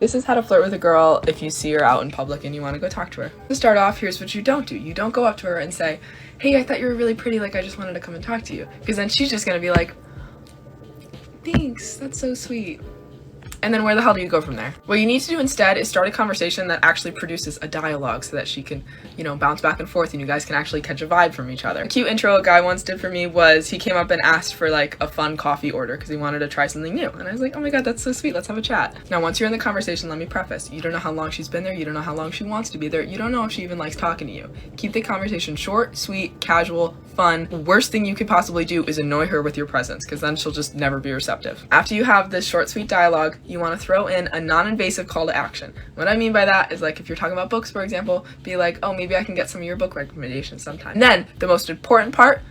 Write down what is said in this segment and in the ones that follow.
This is how to flirt with a girl if you see her out in public and you want to go talk to her. To start off, here's what you don't do. You don't go up to her and say, hey, I thought you were really pretty, like I just wanted to come and talk to you. Because then she's just gonna be like, thanks, that's so sweet. And then where the hell do you go from there? What you need to do instead is start a conversation that actually produces a dialogue so that she can, you know, bounce back and forth and you guys can actually catch a vibe from each other. A cute intro a guy once did for me was he came up and asked for like a fun coffee order because he wanted to try something new. And I was like, oh my god, that's so sweet, let's have a chat. Now once you're in the conversation, let me preface, you don't know how long she's been there, you don't know how long she wants to be there, you don't know if she even likes talking to you. Keep the conversation short, sweet, casual, fun. The worst thing you could possibly do is annoy her with your presence because then she'll just never be receptive. After you have this short, sweet dialogue, you want to throw in a non-invasive call to action. What I mean by that is like if you're talking about books, for example, be like, oh, maybe I can get some of your book recommendations sometime. And then the most important part,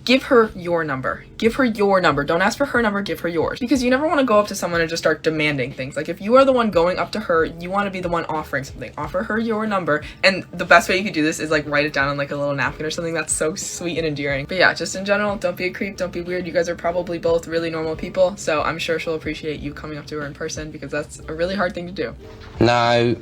give her your number. Give her your number. Don't ask for her number, give her yours. Because you never want to go up to someone and just start demanding things. Like if you are the one going up to her, you want to be the one offering something. Offer her your number. And the best way you could do this is like write it down on like a little napkin or something. That's so sweet and endearing. But yeah, just in general, don't be a creep, don't be weird. You guys are probably both really normal people. So I'm sure she'll appreciate you coming up to her in person because that's a really hard thing to do. No.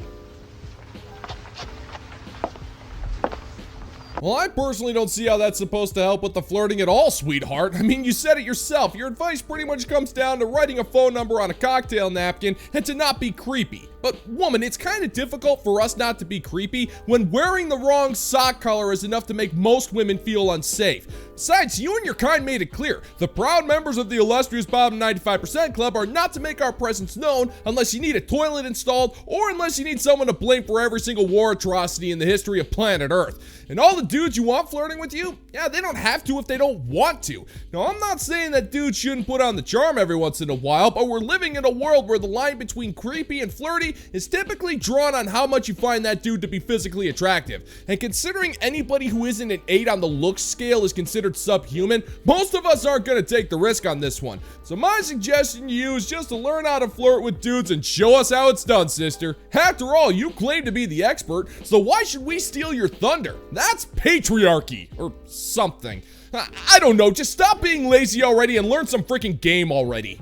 Well, I personally don't see how that's supposed to help with the flirting at all, sweetheart. I mean, you said it yourself. Your advice pretty much comes down to writing a phone number on a cocktail napkin and to not be creepy. But woman, it's kind of difficult for us not to be creepy when wearing the wrong sock color is enough to make most women feel unsafe. Besides, you and your kind made it clear. The proud members of the illustrious Bottom 95% Club are not to make our presence known unless you need a toilet installed or unless you need someone to blame for every single war atrocity in the history of planet Earth. And all the dudes you want flirting with you, yeah, they don't have to if they don't want to. Now, I'm not saying that dudes shouldn't put on the charm every once in a while, but we're living in a world where the line between creepy and flirty is typically drawn on how much you find that dude to be physically attractive. And considering anybody who isn't an 8 on the looks scale is considered subhuman, most of us aren't gonna take the risk on this one. So my suggestion to you is just to learn how to flirt with dudes and show us how it's done, sister. After all, you claim to be the expert, so why should we steal your thunder? That's patriarchy, or something. I don't know, just stop being lazy already and learn some freaking game already.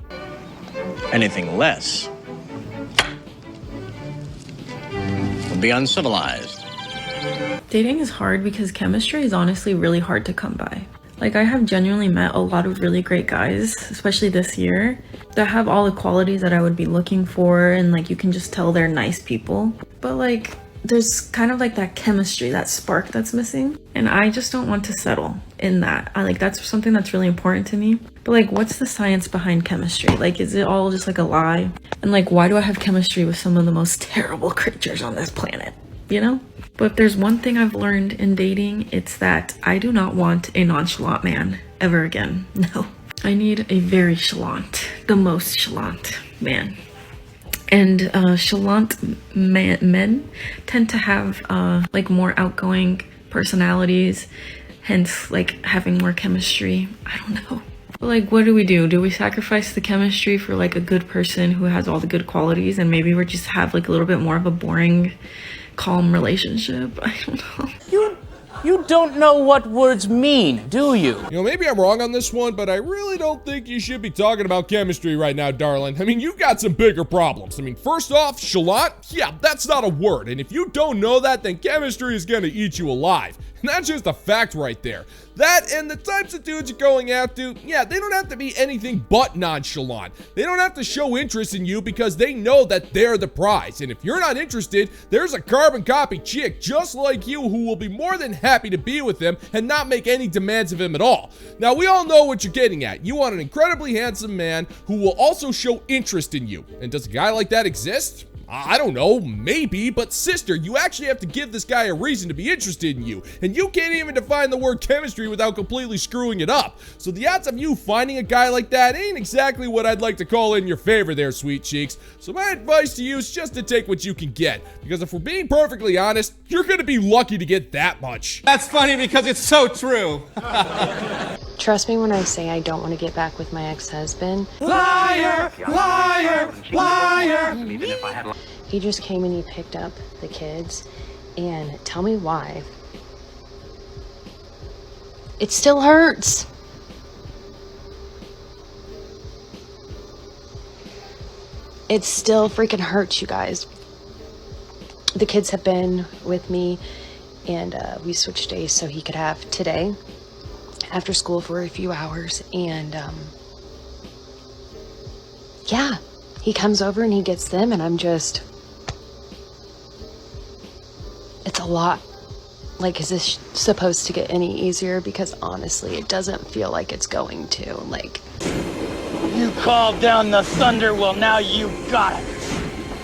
Anything less would be uncivilized. Dating is hard because chemistry is honestly really hard to come by. Like, I have genuinely met a lot of really great guys, especially this year, that have all the qualities that I would be looking for, and like you can just tell they're nice people. But like, there's kind of like that chemistry, that spark that's missing, and I just don't want to settle in that. That's something that's really important to me. But like, what's the science behind chemistry? Like, is it all just like a lie? And like, why do I have chemistry with some of the most terrible creatures on this planet? You know? But if there's one thing I've learned in dating, it's that I do not want a nonchalant man ever again. No. I need a very chalant, the most chalant man. And chalant men tend to have like more outgoing personalities, hence like having more chemistry. I don't know. But like, what do? Do we sacrifice the chemistry for like a good person who has all the good qualities, and maybe we just have like a little bit more of a boring, calm relationship? I don't know. You don't know what words mean, do you? You know, maybe I'm wrong on this one, but I really don't think you should be talking about chemistry right now, darling. I mean, you got some bigger problems. I mean, first off, chalant? Yeah, that's not a word. And if you don't know that, then chemistry is gonna eat you alive. And that's just a fact right there. That and the types of dudes you're going after, yeah, they don't have to be anything but nonchalant. They don't have to show interest in you because they know that they're the prize. And if you're not interested, there's a carbon copy chick just like you who will be more than happy to be with him and not make any demands of him at all. Now, we all know what you're getting at. You want an incredibly handsome man who will also show interest in you. And does a guy like that exist? I don't know, maybe, but sister, you actually have to give this guy a reason to be interested in you, and you can't even define the word chemistry without completely screwing it up. So the odds of you finding a guy like that ain't exactly what I'd like to call in your favor there, sweet cheeks. So my advice to you is just to take what you can get, because if we're being perfectly honest, you're gonna be lucky to get that much. That's funny because it's so true. Trust me when I say I don't want to get back with my ex-husband. Liar! Liar! Liar! He just came and he picked up the kids, and tell me why. It still hurts. it still freaking hurts, you guys. The kids have been with me, and we switched days so he could have today after school for a few hours. And yeah, he comes over and he gets them, and I'm just, it's a lot. Like, is this supposed to get any easier? Because honestly, it doesn't feel like it's going to. Like, You called down the thunder, well now you got it.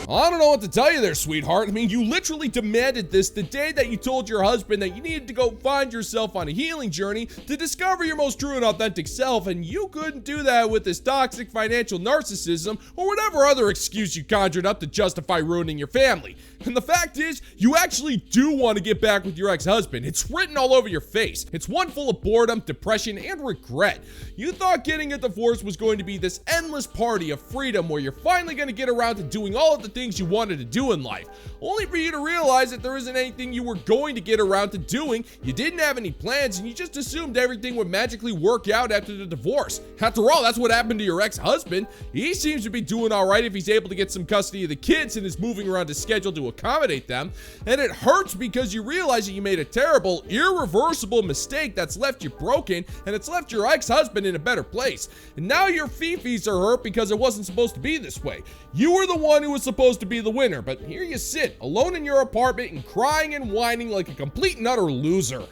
I don't know what to tell you there, sweetheart. I mean, you literally demanded this the day that you told your husband that you needed to go find yourself on a healing journey to discover your most true and authentic self, and you couldn't do that with this toxic financial narcissism or whatever other excuse you conjured up to justify ruining your family. And the fact is, you actually do want to get back with your ex-husband. It's written all over your face. It's one full of boredom, depression, and regret. You thought getting a divorce was going to be this endless party of freedom where you're finally going to get around to doing all of the things you wanted to do in life, only for you to realize that there isn't anything you were going to get around to doing. You didn't have any plans, and you just assumed everything would magically work out after the divorce. After all, that's what happened to your ex-husband. He seems to be doing all right if he's able to get some custody of the kids and is moving around his schedule to accommodate them. And it hurts because you realize that you made a terrible, irreversible mistake that's left you broken, and it's left your ex-husband in a better place. And now your fifis are hurt because it wasn't supposed to be this way. You were the one who was supposed to be the winner, but here you sit, alone in your apartment and crying and whining like a complete and utter loser.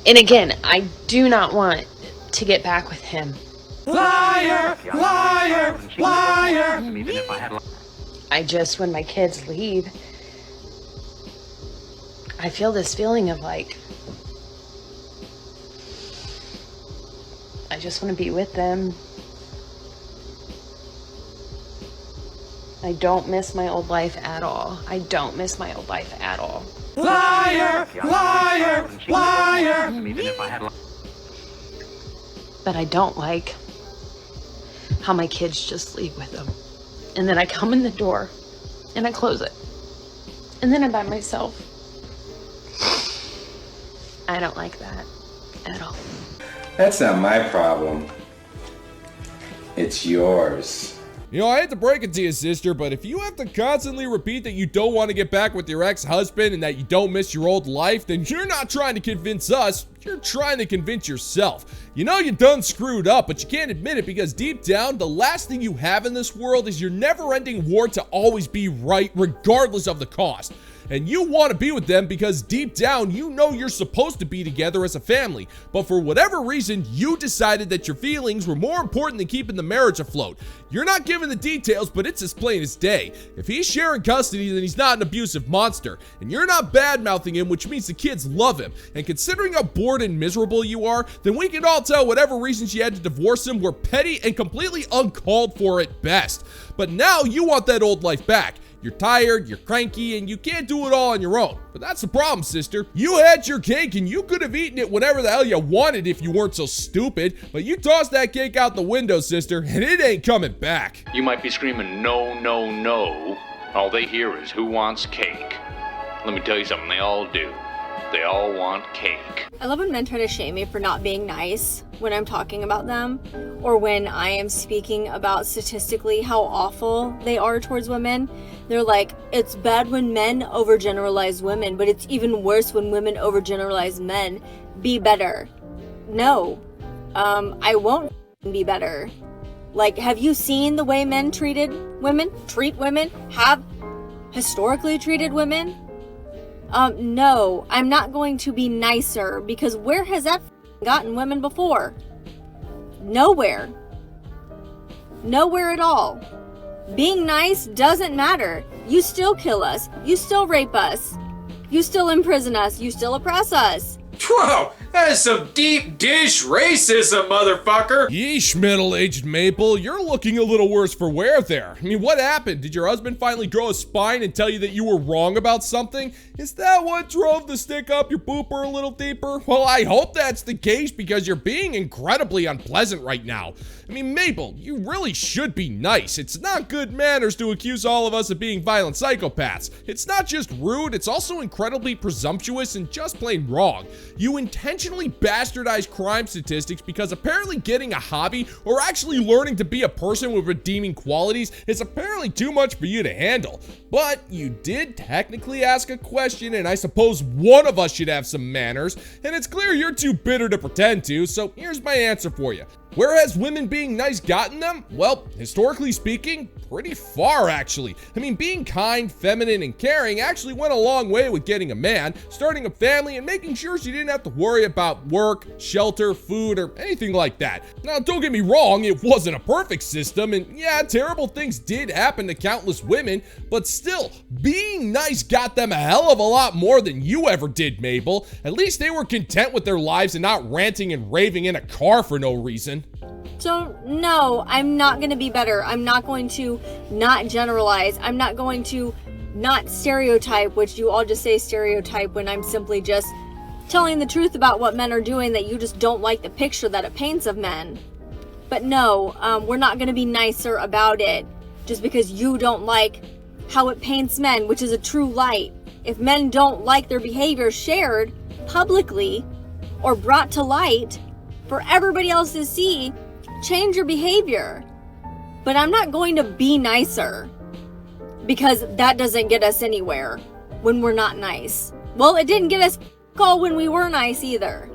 and again, I do not want to get back with him. Liar! Liar! Liar! I just, when my kids leave, I feel this feeling of like, I just want to be with them. I don't miss my old life at all. I don't miss my old life at all. Liar! Liar! Liar! But I don't like how my kids just leave with them. And then I come in the door and I close it. And then I'm by myself. I don't like that at all. That's not my problem. It's yours. You know, I hate to break it to you, sister, but if you have to constantly repeat that you don't want to get back with your ex-husband and that you don't miss your old life, then you're not trying to convince us, you're trying to convince yourself. You know you done screwed up, but you can't admit it because deep down, the last thing you have in this world is your never-ending war to always be right, regardless of the cost. And you want to be with them because deep down, you know you're supposed to be together as a family. But for whatever reason, you decided that your feelings were more important than keeping the marriage afloat. You're not giving the details, but it's as plain as day. If he's sharing custody, then he's not an abusive monster. And you're not bad-mouthing him, which means the kids love him. And considering how bored and miserable you are, then we can all tell whatever reasons you had to divorce him were petty and completely uncalled for at best. But now you want that old life back. You're tired, you're cranky, and you can't do it all on your own. But that's the problem, sister. You had your cake and you could have eaten it whenever the hell you wanted if you weren't so stupid. But you tossed that cake out the window, sister, and it ain't coming back. You might be screaming, no, no, no. All they hear is, who wants cake? Let me tell you something, they all do. They all want cake. I love when men try to shame me for not being nice when I'm talking about them, or when I am speaking about statistically how awful they are towards women. They're like, it's bad when men overgeneralize women, but it's even worse when women overgeneralize men. Be better. No, I won't be better. Like, have you seen the way men treat women, have historically treated women? No, I'm not going to be nicer, because where has that gotten women before? Nowhere. Nowhere at all. Being nice doesn't matter. You still kill us. You still rape us. You still imprison us. You still oppress us. Whoa, that is some deep dish racism, motherfucker. Yeesh, middle-aged Maple, you're looking a little worse for wear there. I mean, what happened? Did your husband finally grow a spine and tell you that you were wrong about something? Is that what drove the stick up your pooper a little deeper? Well, I hope that's the case because you're being incredibly unpleasant right now. I mean, Maple, you really should be nice. It's not good manners to accuse all of us of being violent psychopaths. It's not just rude, it's also incredibly presumptuous and just plain wrong. You intentionally intentionally bastardized crime statistics because apparently getting a hobby or actually learning to be a person with redeeming qualities is apparently too much for you to handle. But you did technically ask a question, and I suppose one of us should have some manners, and it's clear you're too bitter to pretend to, so here's my answer for you. Where has women being nice gotten them? Well, historically speaking, pretty far actually. I mean, being kind, feminine, and caring actually went a long way with getting a man, starting a family, and making sure she didn't have to worry about work, shelter, food, or anything like that. Now, don't get me wrong, it wasn't a perfect system, and yeah, terrible things did happen to countless women, but still, being nice got them a hell of a lot more than you ever did, Mabel. At least they were content with their lives and not ranting and raving in a car for no reason. So, no, I'm not going to be better. I'm not going to not generalize. I'm not going to not stereotype, which you all just say stereotype when I'm simply just telling the truth about what men are doing that you just don't like the picture that it paints of men. But no, we're not going to be nicer about it just because you don't like how it paints men, which is a true light. If men don't like their behavior shared publicly or brought to light for everybody else to see, change your behavior. But I'm not going to be nicer because that doesn't get us anywhere when we're not nice. Well, it didn't get us all when we were nice either.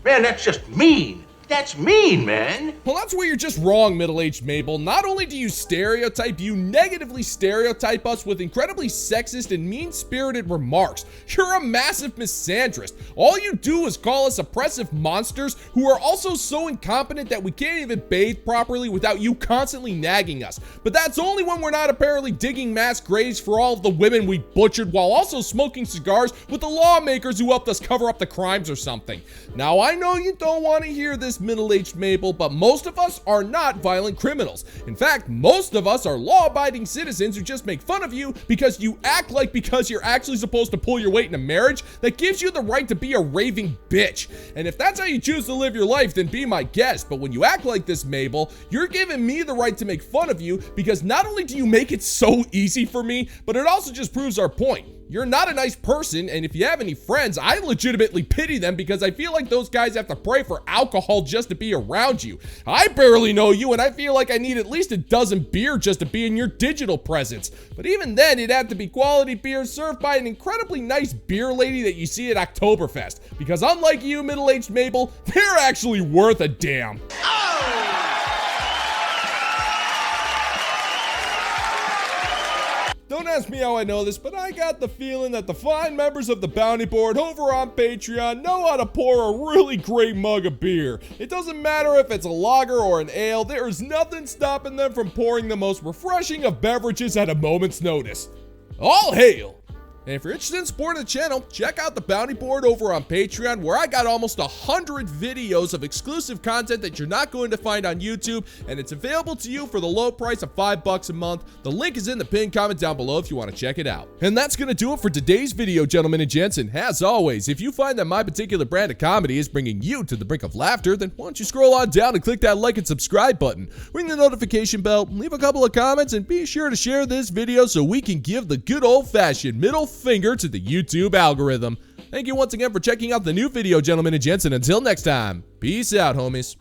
Man, that's just mean. That's mean, man. Well, that's where you're just wrong, middle-aged Mabel. Not only do you stereotype, you negatively stereotype us with incredibly sexist and mean-spirited remarks. You're a massive misandrist. All you do is call us oppressive monsters who are also so incompetent that we can't even bathe properly without you constantly nagging us. But that's only when we're not apparently digging mass graves for all of the women we butchered while also smoking cigars with the lawmakers who helped us cover up the crimes or something. Now, I know you don't want to hear this, middle-aged Mabel, but most of us are not violent criminals. In fact, most of us are law-abiding citizens who just make fun of you because you act like because you're actually supposed to pull your weight in a marriage that gives you the right to be a raving bitch. And if that's how you choose to live your life, then be my guest. But when you act like this, Mabel, you're giving me the right to make fun of you because not only do you make it so easy for me, but it also just proves our point. You're not a nice person, and if you have any friends, I legitimately pity them because I feel like those guys have to pray for alcohol just to be around you. I barely know you, and I feel like I need at least a dozen beer just to be in your digital presence. But even then, it'd have to be quality beer served by an incredibly nice beer lady that you see at Oktoberfest. Because unlike you, middle-aged Mabel, they're actually worth a damn. Don't ask me how I know this, but I got the feeling that the fine members of the bounty board over on Patreon know how to pour a really great mug of beer. It doesn't matter if it's a lager or an ale, there is nothing stopping them from pouring the most refreshing of beverages at a moment's notice. All hail! And if you're interested in supporting the channel, check out the bounty board over on Patreon, where I got almost 100 videos of exclusive content that you're not going to find on YouTube, and it's available to you for the low price of $5 a month. The link is in the pinned comment down below if you want to check it out. And that's going to do it for today's video, gentlemen and gents. And as always, if you find that my particular brand of comedy is bringing you to the brink of laughter, then why don't you scroll on down and click that like and subscribe button, ring the notification bell, leave a couple of comments, and be sure to share this video so we can give the good old-fashioned middle finger to the YouTube algorithm. Thank you once again for checking out the new video, gentlemen and gents, and until next time, peace out, homies.